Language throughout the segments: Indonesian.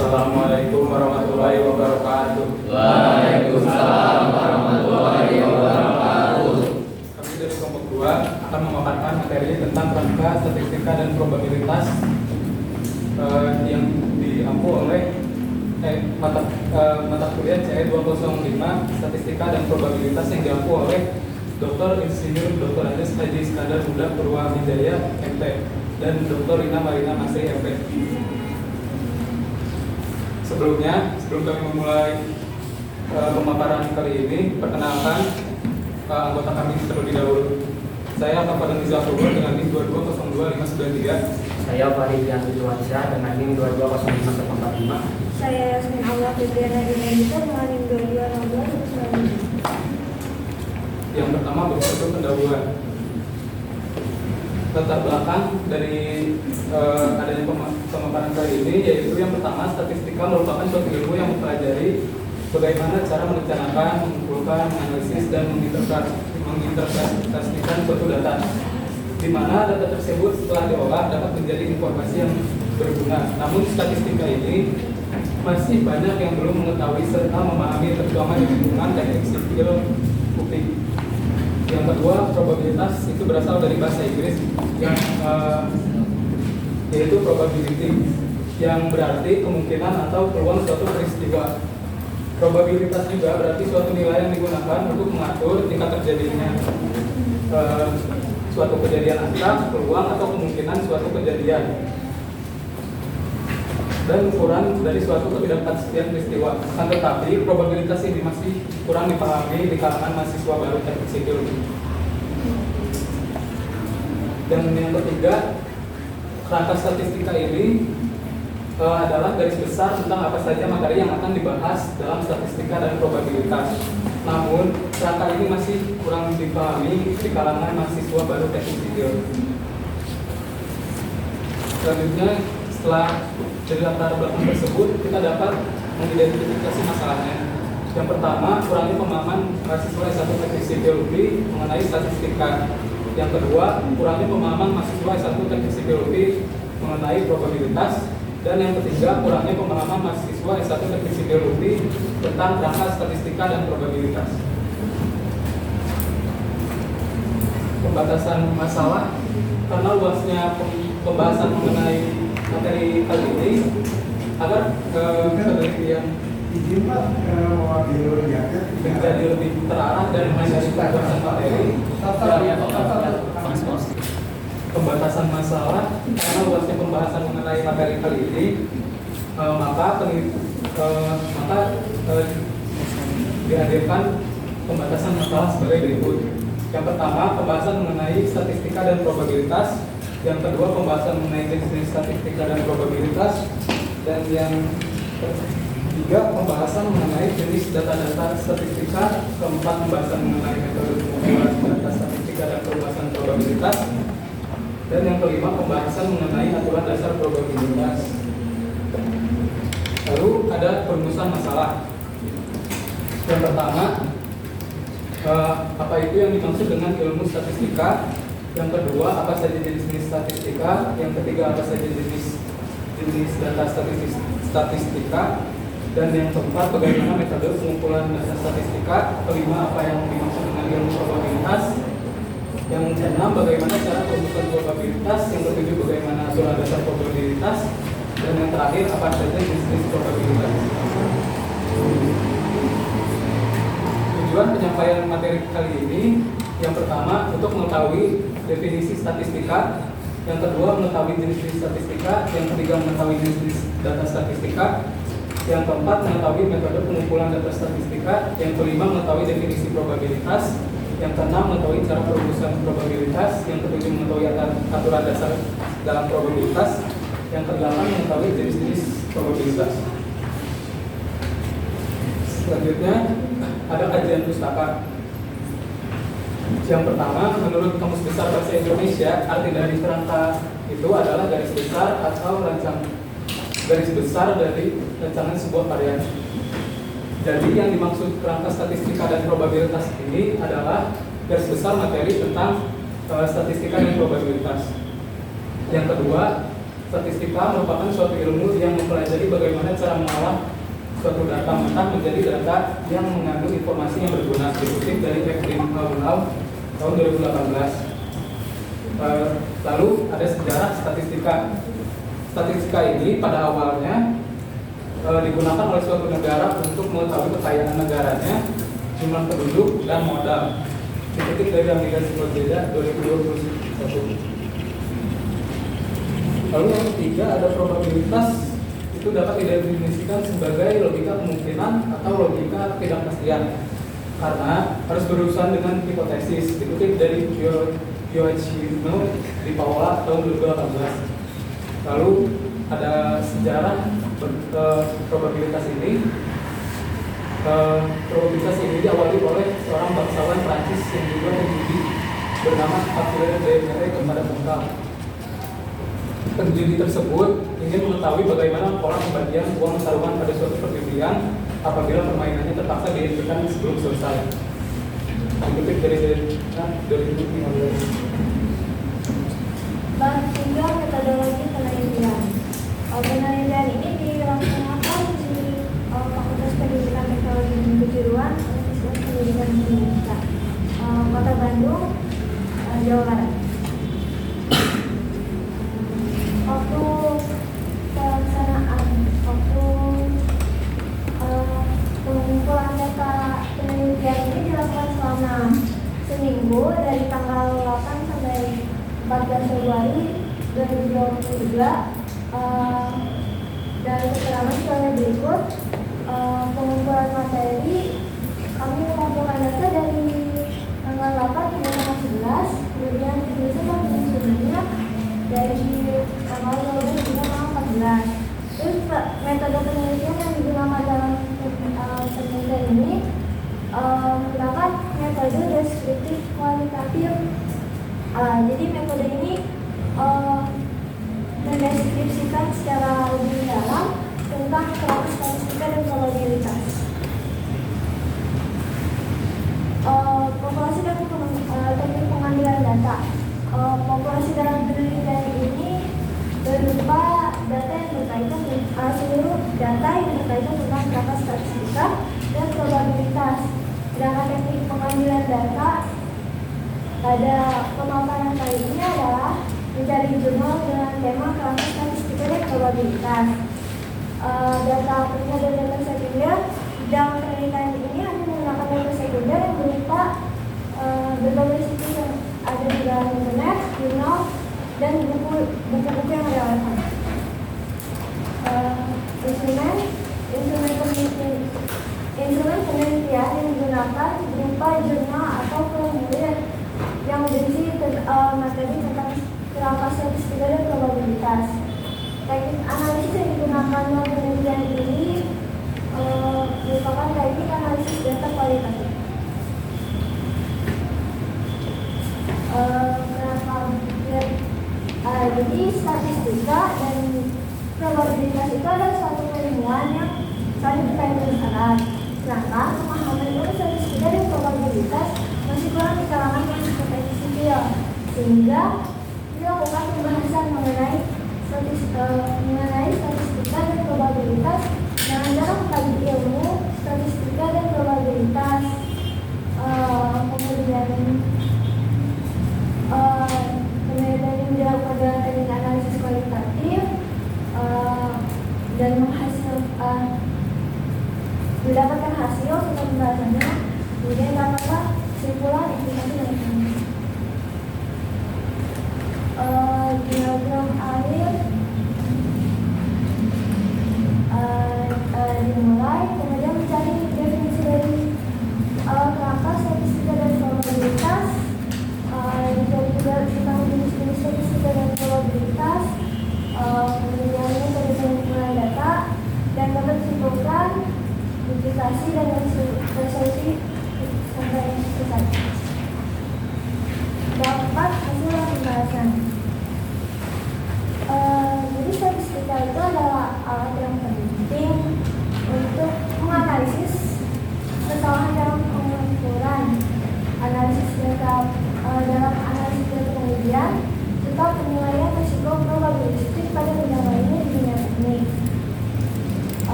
Assalamualaikum warahmatullahi wabarakatuh. Waalaikumsalam warahmatullahi wabarakatuh. Kami dari kelompok 2 akan memaparkan materi tentang rangka statistika dan probabilitas yang diampu oleh mata kuliah CE 205 statistika dan probabilitas yang diampu oleh Dr. Insinyur Dr. Andes Haji Iskandar Budak Purwawijaya MT dan Dr. Rina Marina Masri MP. Sebelum kami memulai pemaparan kali ini, perkenalkan anggota kami terlebih dahulu. Saya Bapak Nizam Kubur dengan NIM 2202593. Saya Faridian Tujuansyah dengan NIM 2205145. Saya Yasmin Allah Fitriana Dinamika dengan NIM 2216. Yang pertama begitu pendahuluan. Latar belakang dari adanya pemaparan kali ini yaitu yang pertama, statistika merupakan suatu ilmu yang mempelajari bagaimana cara merencanakan, mengumpulkan, menganalisis dan menginterpretasikan suatu data, di mana data tersebut setelah diolah dapat menjadi informasi yang berguna. Namun statistika ini masih banyak yang belum mengetahui serta memahami perjuangan di lingkungan teknik sipil publik. Yang kedua, probabilitas itu berasal dari bahasa Inggris yang yaitu probability, yang berarti kemungkinan atau peluang suatu peristiwa. Probabilitas juga berarti suatu nilai yang digunakan untuk mengatur tingkat terjadinya suatu kejadian angka, peluang atau kemungkinan suatu kejadian, dan ukuran dari suatu ketidakpastian peristiwa. Akan tetapi probabilitas ini masih kurang dipahami di kalangan mahasiswa baru teknik sipil. Dan yang ketiga, kerangka statistika ini adalah garis besar tentang apa saja materi yang akan dibahas dalam statistika dan probabilitas. Namun kerangka ini masih kurang dipahami di kalangan mahasiswa baru teknik sipil. Selanjutnya, setelah dari latar belakang tersebut, kita dapat mengidentifikasi masalahnya. Yang pertama, kurangnya pemahaman mahasiswa S1 teknik sipil UI mengenai statistika. Yang kedua, kurangnya pemahaman mahasiswa S1 teknik sipil UI mengenai probabilitas. Dan yang ketiga, kurangnya pemahaman mahasiswa S1 teknik sipil UI tentang kerangka statistika dan probabilitas. Pembatasan masalah, karena luasnya pembahasan mengenai materi kali ini agar penelitian menjadi lebih terarah dan menjadi pembahasan materi. Pembatasan masalah, karena luasnya pembahasan mengenai materi kali ini, maka dihadirkan pembatasan masalah sebagai berikut. Yang pertama, pembahasan mengenai statistika dan probabilitas. Yang kedua, pembahasan mengenai jenis statistika dan probabilitas. Dan yang ketiga, pembahasan mengenai jenis data-data statistika. Keempat, pembahasan mengenai metode pengumpulan data statistika dan pembahasan probabilitas. Dan yang kelima, pembahasan mengenai aturan dasar probabilitas. Lalu ada perumusan masalah. Yang pertama, apa itu yang dimaksud dengan ilmu statistika? Yang kedua, apa saja jenis statistika? Yang ketiga, apa saja jenis data statistika? Dan yang keempat, bagaimana metode pengumpulan data statistika? Kelima, apa yang dimaksud dengan ilmu probabilitas? Yang keenam, bagaimana cara perumusan probabilitas? Yang ketujuh, bagaimana aturan dasar probabilitas? Dan yang terakhir, apa saja jenis probabilitas? Tujuan penyampaian materi kali ini, yang pertama, untuk mengetahui definisi statistika. Yang kedua, mengetahui jenis-jenis statistika. Yang ketiga, mengetahui jenis data statistika. Yang keempat, mengetahui metode pengumpulan data statistika. Yang kelima, mengetahui definisi probabilitas. Yang keenam, mengetahui cara perumusan probabilitas. Yang ketujuh, mengetahui aturan dasar dalam probabilitas. Yang kedelapan, mengetahui jenis-jenis probabilitas. Selanjutnya, ada kajian pustaka. Yang pertama, menurut Kamus Besar Bahasa Indonesia, arti dari kerangka itu adalah garis besar atau garis besar dari rancangan sebuah karya. Jadi yang dimaksud kerangka statistika dan probabilitas ini adalah garis besar materi tentang statistika dan probabilitas. Yang kedua, Statistika merupakan suatu ilmu yang mempelajari bagaimana cara mengolah suatu data mentah menjadi data yang mengandung informasi yang berguna. Dikutip dari Ekrim Law tahun 2018. Lalu ada sejarah statistika. Statistika ini pada awalnya digunakan oleh suatu negara untuk mengetahui kekayaan negaranya, jumlah penduduk, dan modal. Dikutip dari Amiga Encyclopedia 2021. Lalu yang ketiga ada probabilitas. Itu dapat didefinisikan sebagai logika kemungkinan atau logika ketidakpastian karena harus berurusan dengan hipotesis. Dikutip dari Yoshino di Paola tahun 2018. Lalu ada sejarah probabilitas ini. Probabilitas ini diawali oleh seorang bangsawan Prancis yang juga penjudi bernama Achille Desmarais kepada Pengkal. Penjudi tersebut ingin mengetahui bagaimana pola pembagian uang taruhan pada suatu perjudian apabila permainannya terpaksa dihentikan sebelum selesai. Dikutip dari 2015. Bab 3 metodologi penelitian. Penelitian ini dilaksanakan di Fakultas Pendidikan Teknologi dan Kejuruan Universitas Pendidikan Indonesia, Kota Bandung, Jawa Barat. Waktu pelaksanaan, pengumpulan data penelitian ini dilakukan selama seminggu dari tanggal 8 sampai 14 Februari 2023. Dari keterangan sebagai berikut. Pengumpulan materi, kami mengumpulkan data dari tanggal 8 hingga tanggal 11, kemudian penyusunan penyusunannya dari tanggal 12 hingga tanggal 14. Terus metode penelitian yang digunakan dalam penelitian ini menggunakan metode deskriptif kualitatif. Jadi metode ini mendeskripsikan secara lebih dalam tentang kerangka statistika dan probabilitas. Populasi dan teknik pengambilan data. Populasi dalam penelitian ini berupa data yang berkaitan dengan seluruh data yang berkaitan tentang kerangka statistika dan probabilitas. Sedangkan teknik pengambilan data pada pemaparan kali ini adalah mencari jurnal dengan tema kerangka statistika dan probabilitas. Data primer dan data sekunder. Dalam penelitian ini hanya menggunakan data sekunder yang berupa berbagai situs yang ada di dalam internet, jurnal, dan buku-buku yang relevan. Instrumen penelitian yang digunakan berupa jurnal atau formulir yang berisi materi tentang kerangka statistika dan probabilitas. Teknik analisis yang digunakan dalam penelitian ini merupakan teknik analisis data kualitatif. Jadi statistika dan probabilitas itu adalah suatu ilmuwan yang saling berkaitan erat. Sedangkan pemahaman ilmu statistika dan probabilitas masih kurang di kalangan masyarakat sipil, sehingga dilakukan pembahasan mengenai statistika dan probabilitas dengan cara mengkaji ilmu statistika dan probabilitas. Kemudian penelitian yang dilakukan dengan teknik analisis kualitatif dan mendapatkan hasil setelah pembahasannya, kemudian dapatlah kesimpulan implikasi dan diagram air dimulai, kemudian mencari definisi dari kerangka statistika dan probabilitas, mencari juga tentang jenis-jenis statistika dan probabilitas, kemudian metode pengumpulan data, dan dapat disimpulkan implikasi dan resolusi sampai selesai. Dapat hasil pembahasan. Jadi statistika itu adalah alat yang penting untuk menganalisis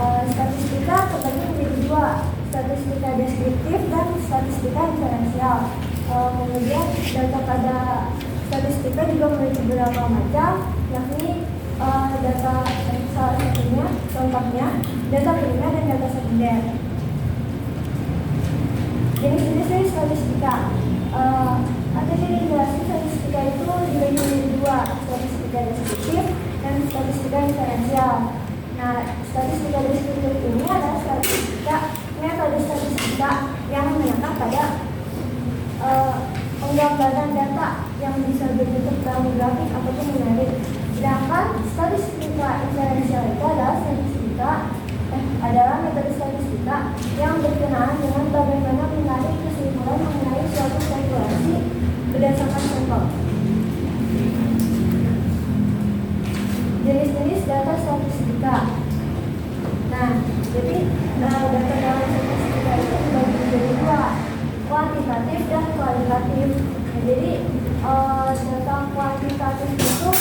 Statistika terbagi menjadi dua, statistika deskriptif dan statistika inferensial. Kemudian data pada statistika juga memiliki beberapa macam, yakni data salah satunya, contohnya data primer dan data sekunder. Jenis-jenis dari statistika, ada yang dijelasin statistika itu dibagi menjadi dua, statistika deskriptif dan statistika inferensial. Nah, statistika deskriptif ini adalah metode statistika yang menanyakan pada penggambaran data yang bisa berbentuk dalam grafik ataupun numerik. Sedangkan statistika inferensial itu adalah metode statistika yang berkenaan dengan bagaimana menarik kesimpulan mengenai suatu kalkulasi berdasarkan sampel. Jenis-jenis data statistika. Nah, jadi data dalam statistika itu dibagi menjadi dua, kuantitatif dan kualitatif. Nah, jadi data kuantitatif itu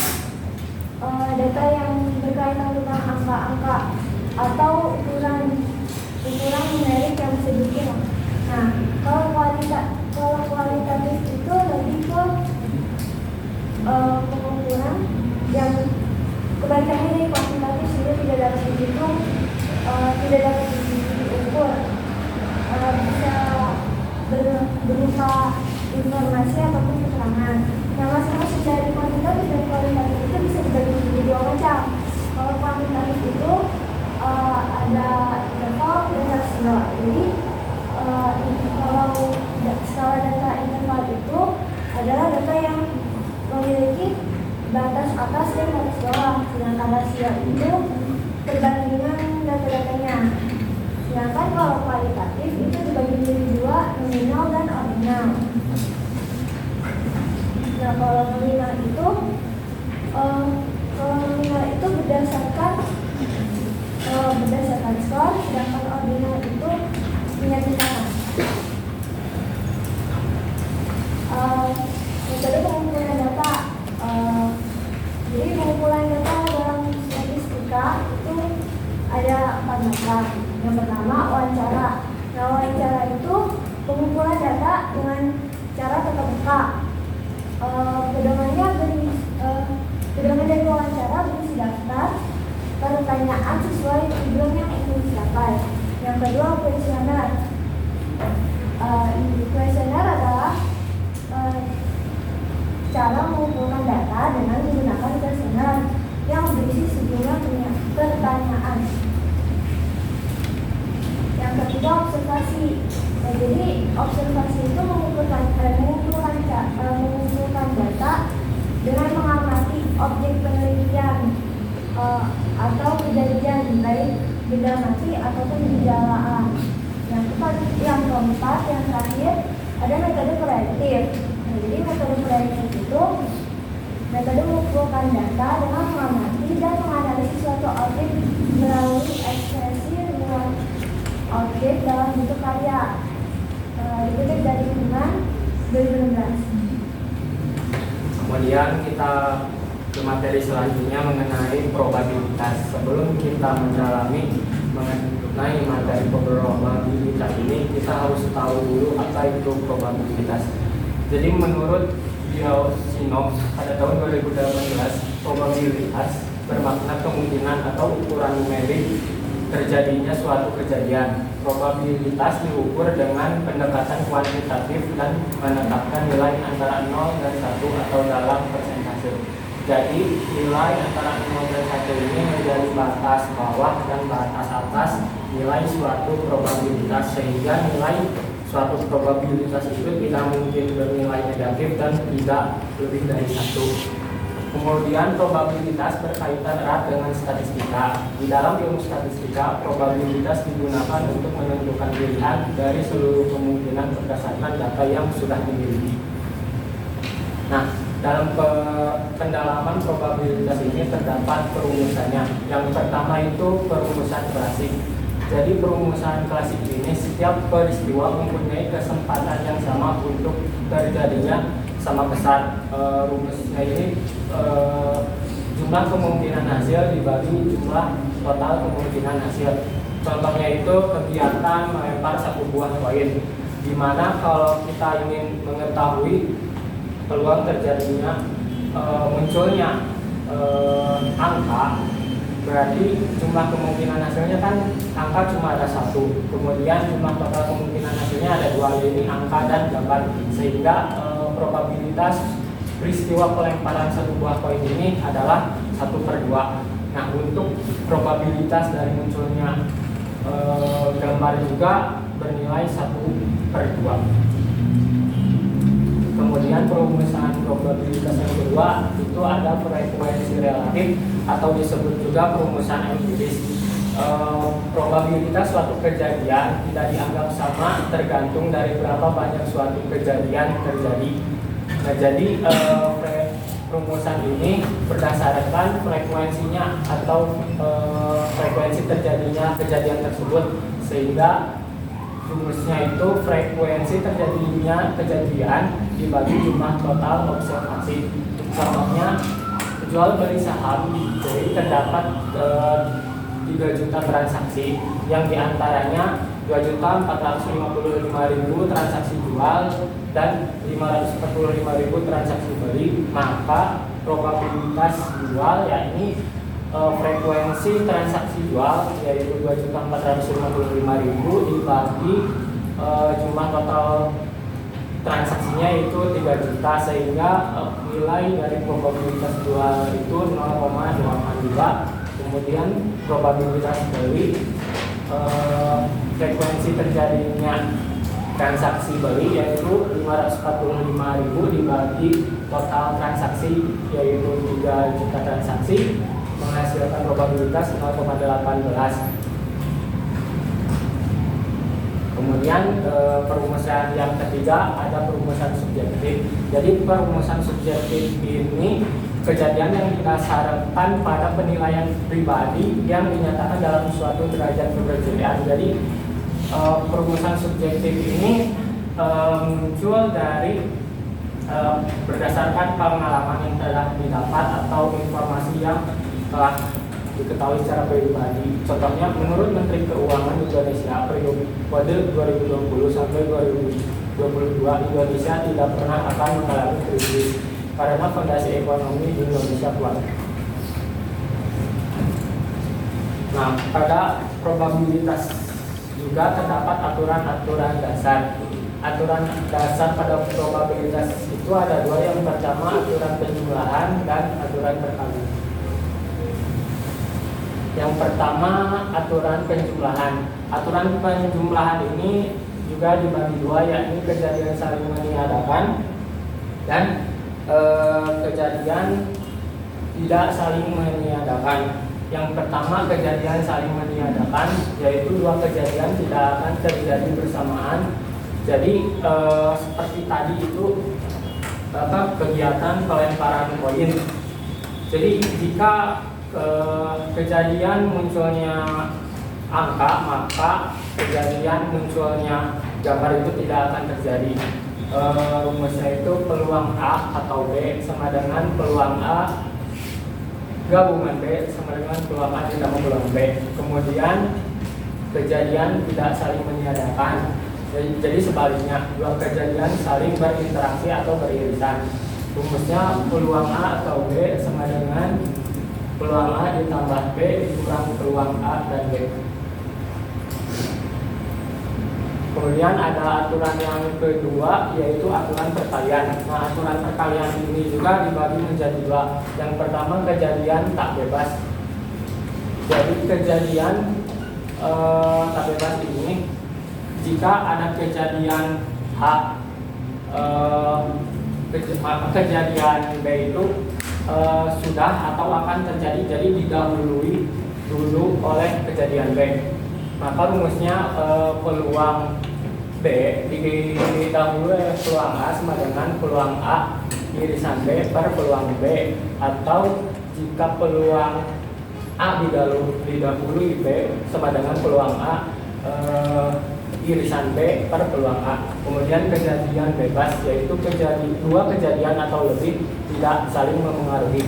data yang berkaitan dengan angka-angka atau ukuran numerik yang bisa diukur. Nah, kalau kualitatif itu lebih ke pengukuran yang kebalikannya dari kuantitatif, sehingga tidak dapat dihitung, tidak dapat diukur, bisa berupa informasi ataupun keterangan. Yang masing-masing dari kuantitatif dan kualitatif itu bisa dibagi menjadi dua macam. Kalau kuantitatif itu ada interval dan rasional. Jadi kalau skala data interval itu adalah data yang memiliki batas atas dan batas bawah, sedangkan rasio itu perbandingan data-datanya. Sedangkan kalau kualitatif itu dibagi menjadi dua, nominal dan ordinal. Nah, kalau nominal itu berdasarkan skor, sedangkan ordinal itu menyatukan. Metode pengumpulan data. Jadi pengumpulan data dalam statistika itu ada 4 macam. Yang pertama, wawancara. Nah, wawancara itu pengumpulan data dengan cara tatap muka. Pedoman dari wawancara berisi daftar pertanyaan sesuai tujuan yang ingin dicapai. Yang kedua, kuesioner. Kuesioner adalah cara mengumpulkan data dengan menggunakan kuesioner yang berisi sejumlah pertanyaan. Yang ketiga, observasi. Nah, jadi observasi itu mengumpulkan data dengan mengamati objek penelitian atau kejadian, baik benda mati ataupun gejalaan. Yang keempat, yang terakhir, ada metode proyektif. Nah, jadi metode proyektif itu metode mengumpulkan data dengan mengamati dan menganalisis suatu objek melalui ekspresi ruang objek dalam bentuk karya. Dikutip dari Human 2016. Kemudian kita ke materi selanjutnya mengenai probabilitas. Sebelum kita mendalami mengenai materi probabilitas ini, kita harus tahu dulu apa itu probabilitas. Jadi menurut Giosinov pada tahun 2018, probabilitas bermakna kemungkinan atau ukuran numerik terjadinya suatu kejadian. Probabilitas diukur dengan pendekatan kuantitatif dan menetapkan nilai antara 0 dan 1 atau dalam persentase. Jadi nilai antara 0 dan 1 ini menjadi batas bawah dan batas atas nilai suatu probabilitas, sehingga nilai suatu probabilitas itu tidak mungkin bernilai negatif dan tidak lebih dari 1. Kemudian probabilitas berkaitan erat dengan statistika. Di dalam ilmu statistika, probabilitas digunakan untuk menentukan pilihan dari seluruh kemungkinan berdasarkan data yang sudah dimiliki. Nah, dalam pendalaman probabilitas ini terdapat perumusannya. Yang pertama itu perumusan klasik. Jadi perumusan klasik ini, setiap peristiwa mempunyai kesempatan yang sama untuk terjadinya sama besar. Rumusnya ini jumlah kemungkinan hasil dibagi jumlah total kemungkinan hasil. Contohnya itu kegiatan melempar satu buah koin, di mana kalau kita ingin mengetahui peluang terjadinya munculnya angka, berarti jumlah kemungkinan hasilnya kan angka cuma ada satu, kemudian jumlah total kemungkinan hasilnya ada dua, yaitu angka dan gambar, sehingga probabilitas peristiwa pelemparan satu buah koin ini adalah 1/2. Nah, untuk probabilitas dari munculnya gambar juga bernilai 1/2. Kemudian perumusan probabilitas yang kedua itu ada frekuensi relatif atau disebut juga perumusan empiris. Probabilitas suatu kejadian tidak dianggap sama tergantung dari berapa banyak suatu kejadian terjadi. Nah, jadi perumusan ini berdasarkan frekuensinya atau frekuensi terjadinya kejadian tersebut, sehingga rumusnya itu frekuensi terjadinya kejadian dibagi jumlah total observasi. Contohnya jual beli saham, jadi terdapat 3 juta transaksi, yang diantaranya 2.455.000 transaksi jual dan 545.000 transaksi beli. Maka probabilitas jual, yakni frekuensi transaksi jual, yaitu 2.455.000 dibagi jumlah total transaksinya itu 3 juta, sehingga nilai dari probabilitas jual itu 0,82. Kemudian probabilitas beli, frekuensi terjadinya transaksi beli yaitu 545.000 dibagi total transaksi yaitu 3 juta transaksi, menghasilkan probabilitas 0,18. Kemudian perumusan yang ketiga ada perumusan subjektif. Jadi perumusan subjektif ini kejadian yang didasarkan pada penilaian pribadi yang dinyatakan dalam suatu derajat kepercayaan. Jadi perumusan subjektif ini muncul dari berdasarkan pengalaman yang telah didapat atau informasi yang telah diketahui secara pribadi. Contohnya, menurut Menteri Keuangan Indonesia periode 2020 sampai 2022, Indonesia tidak pernah akan mengalami krisis karena fondasi ekonomi di Indonesia kuat. Nah, pada probabilitas juga terdapat aturan-aturan dasar. Aturan dasar pada probabilitas itu ada 2. Yang pertama aturan penjumlahan dan aturan perkalian. Yang pertama aturan penjumlahan. Aturan penjumlahan ini juga dibagi 2, yakni kejadian saling meniadakan dan kejadian tidak saling meniadakan. Yang pertama kejadian saling meniadakan, yaitu 2 kejadian tidak akan terjadi bersamaan. Jadi seperti tadi itu kegiatan pelemparan koin. Jadi jika kejadian munculnya angka, maka kejadian munculnya gambar itu tidak akan terjadi. Rumusnya itu peluang A atau B sama dengan peluang A gabungan B sama dengan peluang A ditambah peluang B. Kemudian kejadian tidak saling meniadakan. Jadi sebaliknya, 2 kejadian saling berinteraksi atau beririsan. Rumusnya peluang A atau B sama dengan peluang A ditambah B dikurang peluang A dan B. Kemudian ada aturan yang kedua, yaitu aturan perkalian. Nah, aturan perkalian ini juga dibagi menjadi 2. Yang pertama kejadian tak bebas. Jadi kejadian tak bebas ini, jika ada kejadian H, kejadian B itu sudah atau akan terjadi, jadi didahului dulu oleh kejadian B. Maka rumusnya peluang B didahului oleh peluang A sama dengan peluang A irisan B per peluang B, atau jika peluang A didahului B sama dengan peluang A irisan B per peluang A. Kemudian kejadian bebas, yaitu 2 kejadian atau lebih tidak saling mempengaruhi.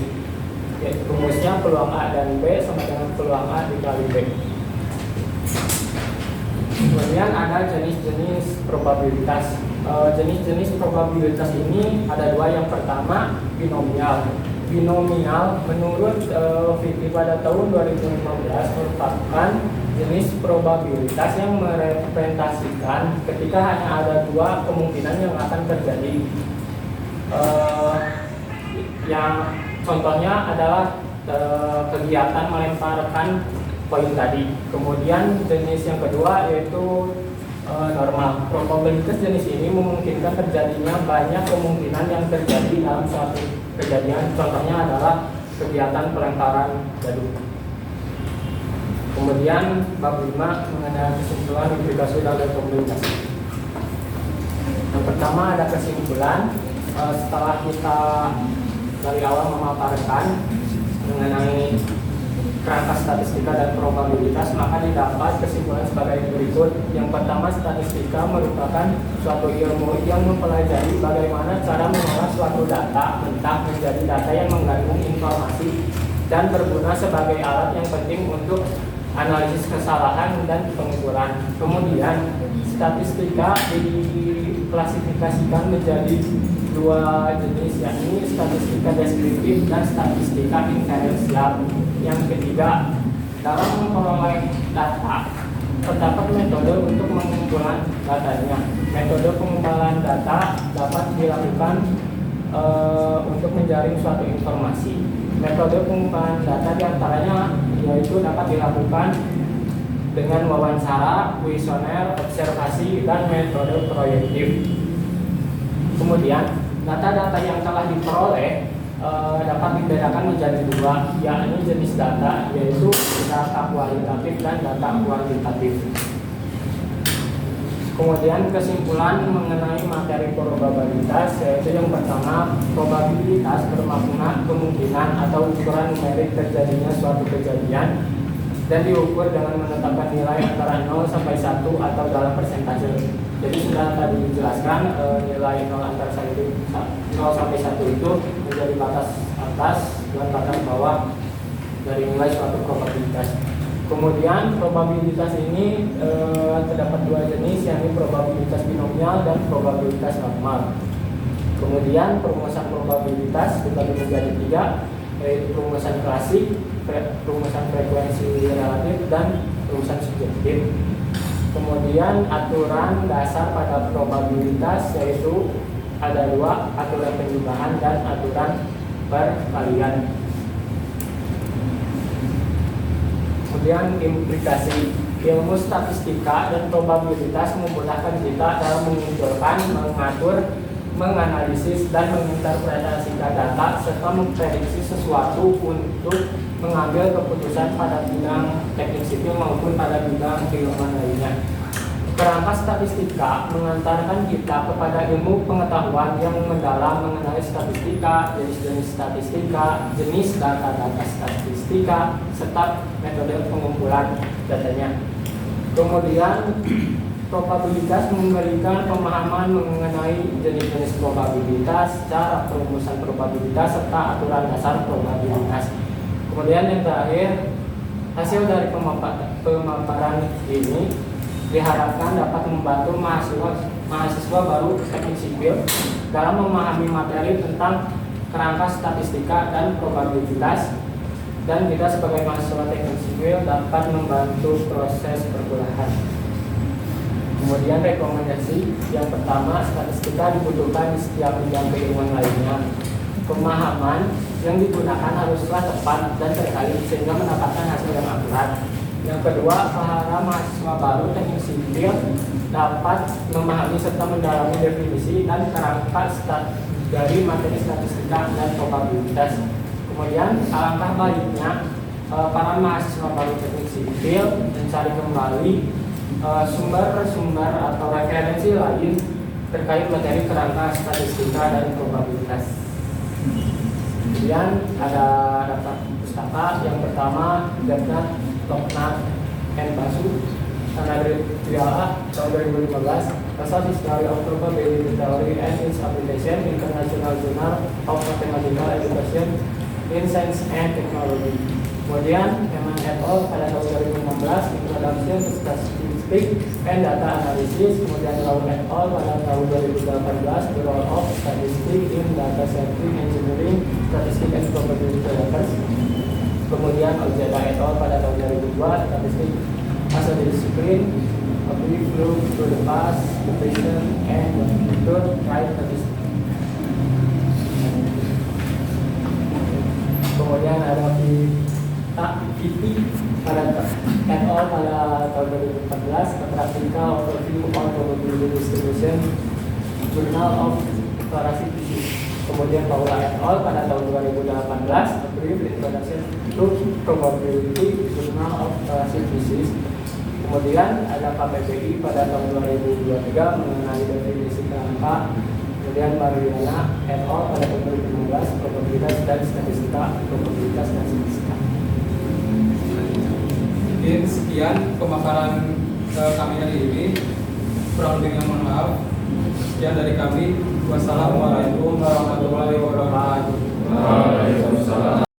Rumusnya peluang A dan B sama dengan peluang A dikali B. Kemudian ada jenis-jenis probabilitas. Jenis-jenis probabilitas ini ada dua. Yang pertama binomial. Binomial menurut Vicky pada tahun 2015 merupakan jenis probabilitas yang merepresentasikan ketika hanya ada dua kemungkinan yang akan terjadi. Yang contohnya adalah kegiatan melemparkan poin tadi. Kemudian jenis yang kedua yaitu normal. Probabilitas jenis ini memungkinkan terjadinya banyak kemungkinan yang terjadi dalam suatu kejadian. Contohnya adalah kegiatan pelemparan jadu. Kemudian bab 5 mengenai kesimpulan implikasi dan komunikasi. Yang pertama ada kesimpulan. Setelah kita dari awal memaparkan mengenai kerangka statistika dan probabilitas, maka didapat kesimpulan sebagai berikut. Yang pertama, statistika merupakan suatu ilmu yang mempelajari bagaimana cara mengolah suatu data mentah menjadi data yang mengandung informasi dan berguna sebagai alat yang penting untuk analisis kesalahan dan pengukuran. Kemudian, statistika diklasifikasikan menjadi dua jenis, yakni statistika deskriptif dan statistika inferensial. Yang ketiga, dalam memperoleh data terdapat metode untuk mengumpulkan datanya. Metode pengumpulan data dapat dilakukan untuk menjaring suatu informasi. Metode pengumpulan data diantaranya yaitu dapat dilakukan dengan wawancara, kuesioner, observasi, dan metode proyektif. Kemudian, data-data yang telah diperoleh dapat dibedakan menjadi dua, yakni jenis data, yaitu data kualitatif dan data kuantitatif. Kemudian kesimpulan mengenai materi probabilitas, yaitu yang pertama, probabilitas bermakna kemungkinan atau ukuran numerik terjadinya suatu kejadian dan diukur dengan menetapkan nilai antara 0 sampai 1 atau dalam persentase. Jadi sudah tadi dijelaskan nilai 0 antara 0 sampai 1 itu menjadi batas atas dan batas bawah dari nilai suatu probabilitas. Kemudian probabilitas ini terdapat dua jenis, yakni probabilitas binomial dan probabilitas normal. Kemudian perumusan probabilitas dibagi menjadi tiga, yaitu perumusan klasik, perumusan frekuensi relatif, dan perumusan subjektif. Kemudian aturan dasar pada probabilitas yaitu ada dua, aturan penjumlahan dan aturan perkalian. Kemudian implikasi. Ilmu statistika dan probabilitas memudahkan kita dalam mengumpulkan, mengatur, menganalisis, dan menginterpretasikan data serta memprediksi sesuatu untuk mengambil keputusan pada bidang teknik sipil maupun pada bidang keilmuan lainnya. Kerangka statistika mengantarkan kita kepada ilmu pengetahuan yang mendalam mengenai statistika, jenis-jenis statistika, jenis data-data statistika, serta metode pengumpulan datanya. Kemudian probabilitas memberikan pemahaman mengenai jenis-jenis probabilitas, cara perumusan probabilitas, serta aturan dasar probabilitas. Kemudian yang terakhir, hasil dari pemaparan ini diharapkan dapat membantu mahasiswa baru teknik sipil dalam memahami materi tentang kerangka statistika dan probabilitas, dan kita sebagai mahasiswa teknik sipil dapat membantu proses perkuliahan. Kemudian rekomendasi yang pertama, statistika dibutuhkan di setiap bidang keilmuan lainnya. Pemahaman yang digunakan haruslah tepat dan terkait sehingga mendapatkan hasil yang akurat. Yang kedua, para mahasiswa baru teknik sipil dapat memahami serta mendalami definisi dan kerangka dari materi statistika dan probabilitas. Kemudian, alangkah baiknya para mahasiswa baru teknik sipil mencari kembali sumber-sumber atau referensi lain terkait materi kerangka statistika dan probabilitas. Kemudian ada daftar pustaka. Yang pertama, Gardner, Toknat, and Basu, Sanadriala, tahun 2015, Asal History of Probability Theory and its Application, International Journal of Mathematical Education in Science and Technology. Kemudian, Eman et al. Pada tahun 2016, Introduction to Statistics and Data Analysis, kemudian Lau et al. Pada tahun 2018, The Role of Statistics in Data Science Engineering, Statistics and Probability Developers. Kemudian Ojeda et al. Pada tahun 2002, Statistics as a Discipline, a brief look to the past, the present, and the future, right statistics. Kemudian ada Viti pada et al. Pada tahun 2014, Practical Overview on Probability Distribution, Journal of Declarasi Physics. Kemudian Paula et al. Pada tahun 2018, A Brief Introduction to Probability, Journal of Declarasi Physics. Kemudian ada KPPI pada tahun 2023 mengenai definisi kerangka. Kemudian Mariana et al. Pada tahun 2016, Probabilitas dan Statistika, Probabilitas dan Statistika. Mungkin sekian pemaparan kami hari ini. Kurang lebihnya mohon maaf. Sekian dari kami. Wassalamualaikum warahmatullahi